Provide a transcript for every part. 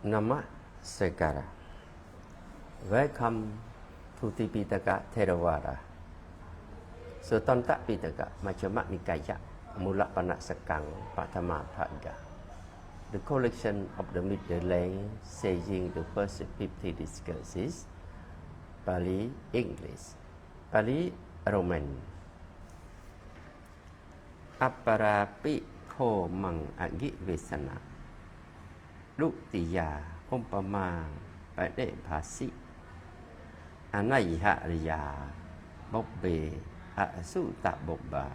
Namaskara. Welcom to Tripitaka Theravāda. Suttanta Pitaka Majjhima Nikaya Mula Panasakang Patama Bhagga. The collection of the middle length saying the first 50 discourses, Pali English, Pali Roman. Apparapi Kho Mang Aggivessana. ลุติยาอุปมาปะเดภาสิอนัยหะริยาบบเบอสุตะบบบา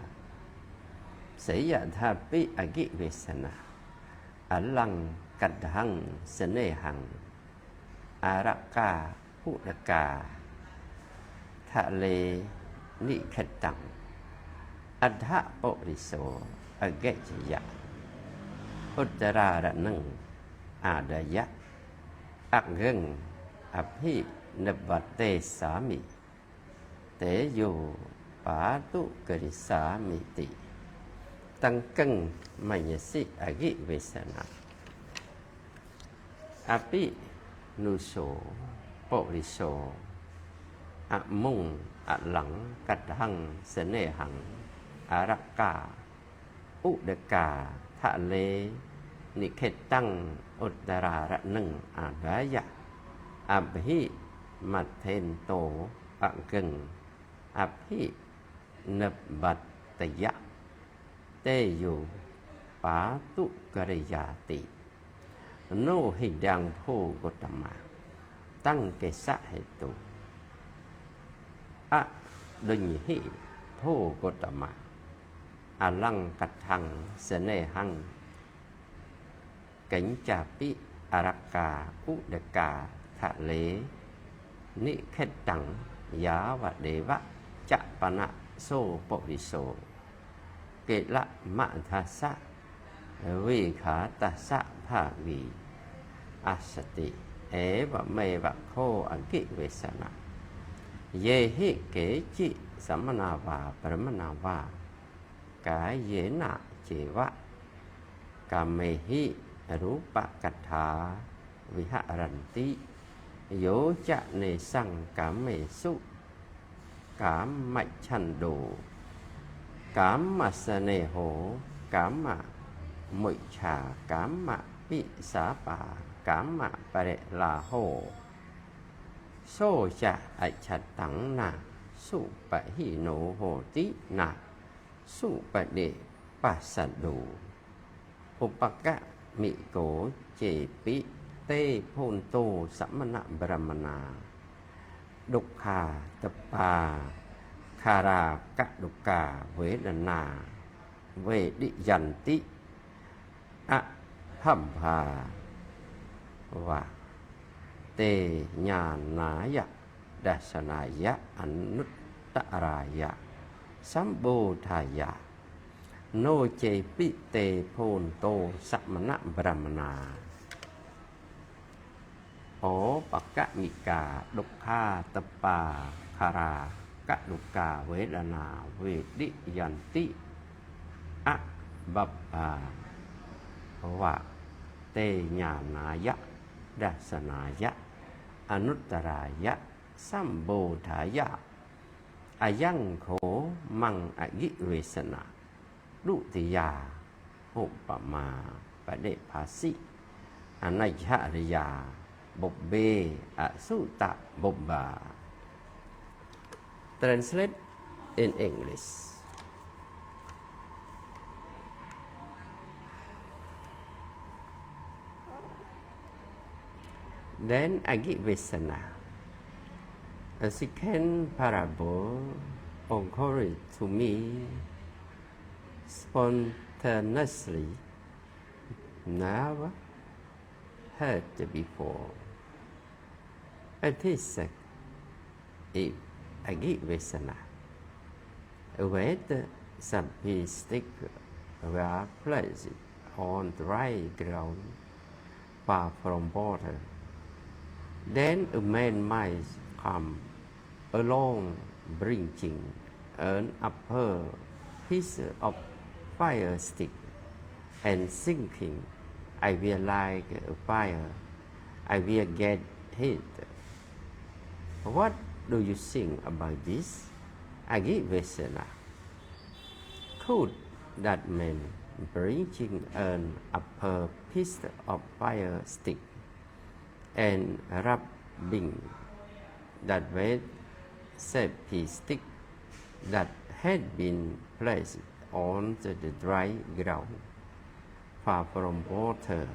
เสยธาปิอกิเวสนาอลังกัดหังเสเนหังอารักกาหุรกาทะเลนิขตังอัฏฐปริโสอเกจยะอุตตราระนังอาดายะอักเงิงอภินบัตเตสามิเตโยปาตุกริสามิติตังกังมัยสิอกิเวสนาอภินุโสปริโสอะมุงอะหลังกัดหังเสเนหังอารักกาอุดกาทะเลนิเคตังอุตตราระนังอาดายะอับหิมัทเทนโตอักกังอับหินบัตตยะเตโยปาตุกริยาติโนหิดังโพกตมะตั้งเกสะเหตุอะดุญหิโพกตมะอลังกัตถังเสเนหังcảnh trà pi araka udaka thạ lế ni khét tặng giá và đế vạ chạ pa nạ sô bộ đi sô kệ lạ mạ tha sa vi khá ta sa phạ vi asati ế và mê và khô ẩn kỵ về sa nạ ye hi kế chi samana và paramana va cái dễ nạ chế vạ cả mê hiรูปกัฏฐาวิหารันติโยจะเนสังกามเมสุกามมัจฉันโดกามมัสเนโหกามมะมุจฉากามมะปิสาปากามมะปะเรลาโหโซจะอัจฉตังนาสุปะหิโนโหตินาสุปะเดปัสสะโดอุปกะมิโกเจปิเตโพนโตสัมมณะบรมนาดุขาตปาคารากะดุกาเวดนาเวดิยันติอะพัมภาวะเตญานายะดัสนายะอนุตตรายะสัมโบทายะโนเจปิเตโพนโตสัมมณะบรมนาโอปักกะมิกาดุขาตปาคารากะดุกาเวดนาเวดิยันติอะบัปปาวะเตญานายะดัสนายะอนุตตรายะสัมโบทายะอายังโขมังอกิเวสนาลุติยาอุปมาปะเดภาสิอนัยหะริยาบบเบอสุตะบบบา Translate in English. Then Aggivessana, a second parable occurred to me spontaneously, never heard before. It is Aggivessana, where the sappy stick were placed on dry ground far from water. Then a man might come along bringing an upper piece of fire stick and thinking I will light a fire I will get hit. What do you think about this? Aggivessana. Could that man bringing an upper piece of fire stick and rubbing that wet sappy stick that had been placed on the dry ground, far from water,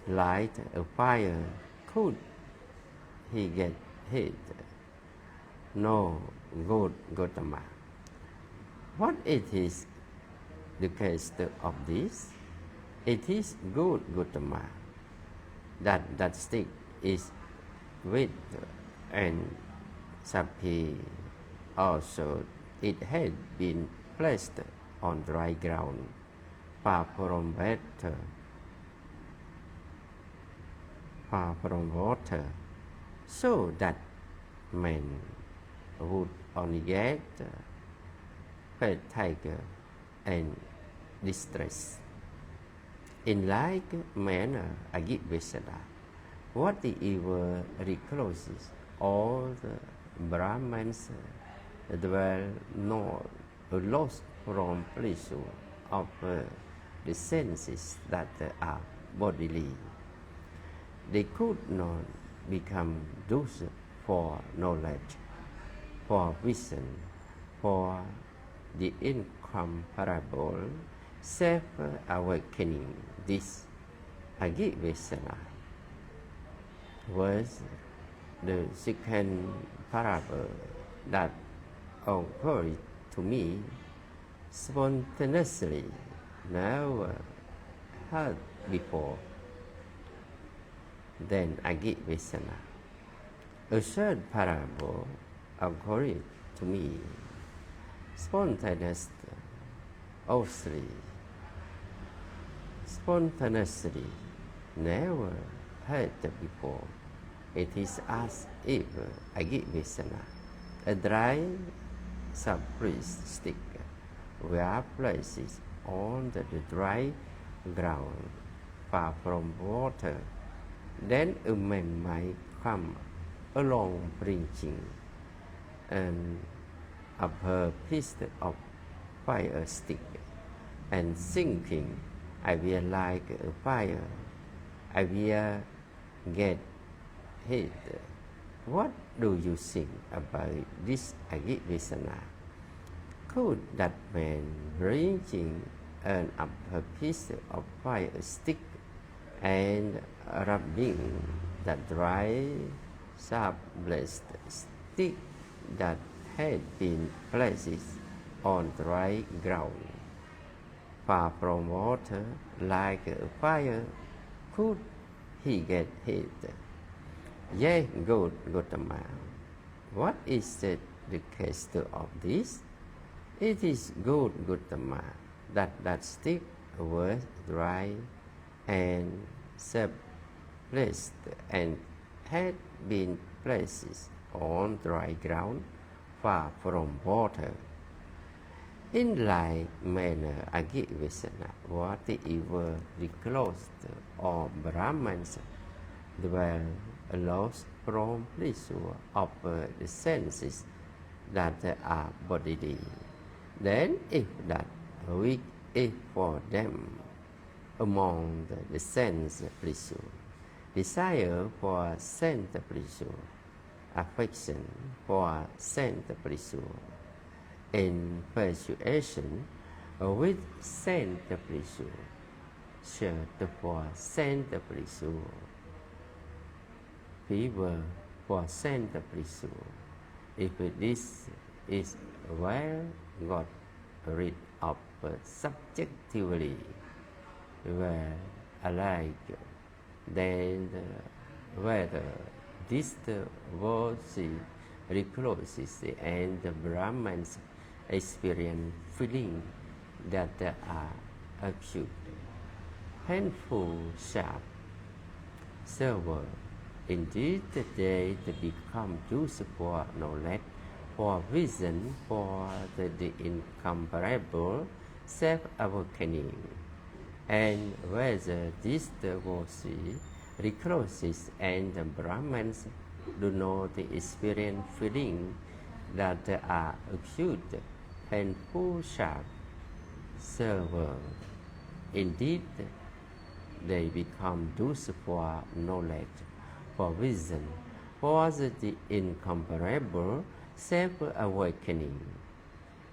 light a fire? Could he get hit? No, good Gautama. What it is the case of this? It is good Gautama that stick is wet and sappy. Also, it had been placed on dry ground, far from water, so that man would only get fatigue and distress. In like manner, Aggivessana, what the evil recluses, all the Brahmins dwell not lost from pleasure of the senses that are bodily. They could not become those for knowledge, for vision, for the incomparable self-awakening. This Aggivessana was the second parable that occurred to me spontaneously, never heard before. Then Aggivessana. A third parable occurred to me spontaneously, never heard before. It is as if Aggivessana, a dry sappy stick, were placed on the dry ground, far from water. Then a man might come along bringing an upper piece of fire stick and thinking, I will like a fire, I will get hit. What do you think about this Aggivessana? Could that man bringing an upper piece of fire stick and rubbing that dry sappy stick that had been placed on dry ground, far from water, like a fire, could he get hit? Yea, good Gautama. What is the case of this? It is good Gautama that stick was dry and placed and had been placed on dry ground, far from water. In like manner, Aggivessana, what the evil reclosed or Brahmins dwell lost from pleasure of the senses that are bodily. Then if that weak is for them among the sense pleasure, desire for sense pleasure, affection for sense pleasure, infatuation with sense pleasure, search for sense pleasure, fever for sense pleasure. If this is well got rid of subjectively, well alike, then whether this worthy recluses and the Brahmins experience feeling that they are acute, painful, sharp, severe. Indeed, they become used for knowledge, for vision, for the incomparable self-awakening. And whether this devotee recluses and the Brahmins do not experience feeling that are acute, painful, sharp, severe. Indeed, they become those for knowledge, for vision, for the incomparable self-awakening.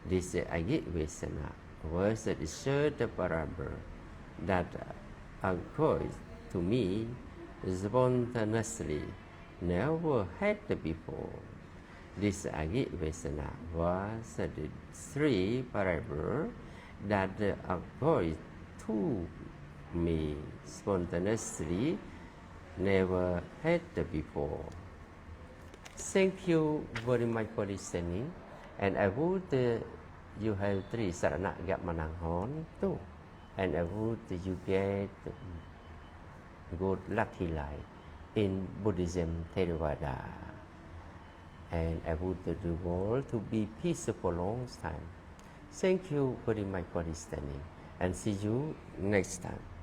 This Aggivessana was the third parable that occurred to me spontaneously, never had before. This Aggivessana was the three parables that occurred to me spontaneously, never had before. Thank you very much for listening, and I would you have three sarana gamananghon too, and I would you get good lucky life in Buddhism Theravāda, and I would do all to be peaceful long time. Thank you very much for listening, and see you next time.